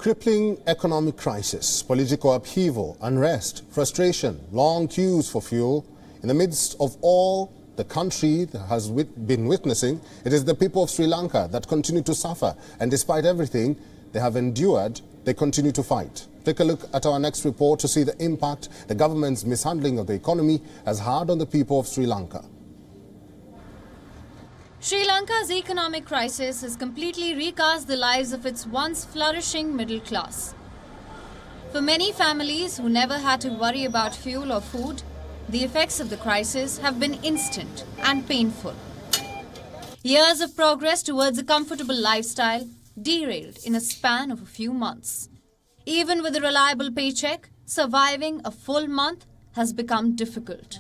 Crippling economic crisis, political upheaval, unrest, frustration, long queues for fuel. In the midst of all the country has been witnessing, it is the people of Sri Lanka that continue to suffer. And despite everything they have endured, they continue to fight. Take a look at our next report to see the impact the government's mishandling of the economy has had on the people of Sri Lanka. Sri Lanka's economic crisis has completely recast the lives of its once flourishing middle class. For many families who never had to worry about fuel or food, the effects of the crisis have been instant and painful. Years of progress towards a comfortable lifestyle derailed in a span of a few months. Even with a reliable paycheck, surviving a full month has become difficult.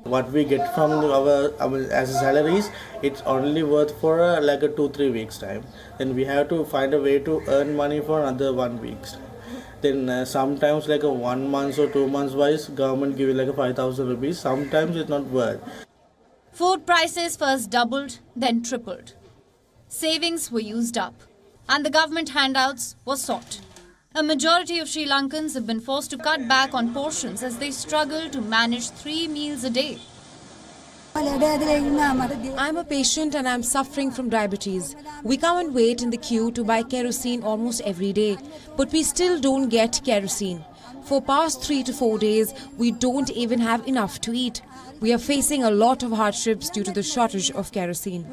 What we get from our as salaries, it's only worth for like a 2-3 weeks time. Then we have to find a way to earn money for another 1 week's time. Then sometimes like a 1 month or 2 months wise, government give you like a 5,000 rupees. Sometimes it's not worth. Food prices first doubled, then tripled. Savings were used up, and the government handouts were sought. A majority of Sri Lankans have been forced to cut back on portions as they struggle to manage 3 meals a day. I'm a patient and I'm suffering from diabetes. We come and wait in the queue to buy kerosene almost every day, but we still don't get kerosene. For past 3 to 4 days, we don't even have enough to eat. We are facing a lot of hardships due to the shortage of kerosene.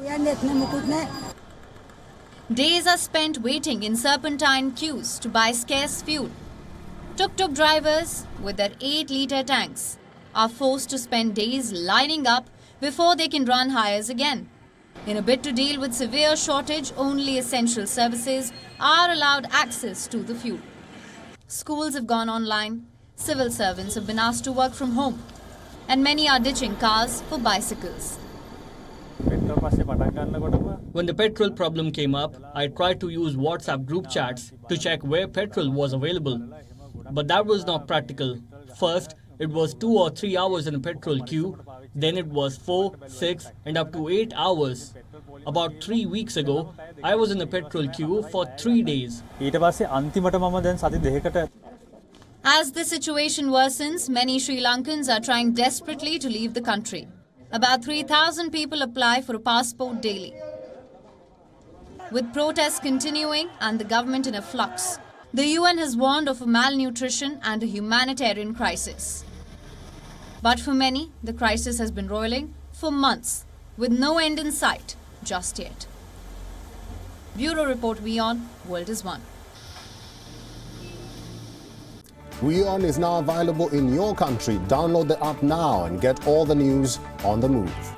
Days are spent waiting in serpentine queues to buy scarce fuel. Tuk-tuk drivers, with their 8-litre tanks, are forced to spend days lining up before they can run hires again. In a bid to deal with severe shortage, only essential services are allowed access to the fuel. Schools have gone online, civil servants have been asked to work from home, and many are ditching cars for bicycles. When the petrol problem came up, I tried to use WhatsApp group chats to check where petrol was available. But that was not practical. First, it was 2 or 3 hours in a petrol queue. Then it was 4, 6 and up to 8 hours. About 3 weeks ago, I was in a petrol queue for 3 days. As the situation worsens, many Sri Lankans are trying desperately to leave the country. About 3,000 people apply for a passport daily. With protests continuing and the government in a flux, the UN has warned of a malnutrition and a humanitarian crisis. But for many, the crisis has been roiling for months, with no end in sight just yet. Bureau Report WION, World is One. WION is now available in your country. Download the app now and get all the news on the move.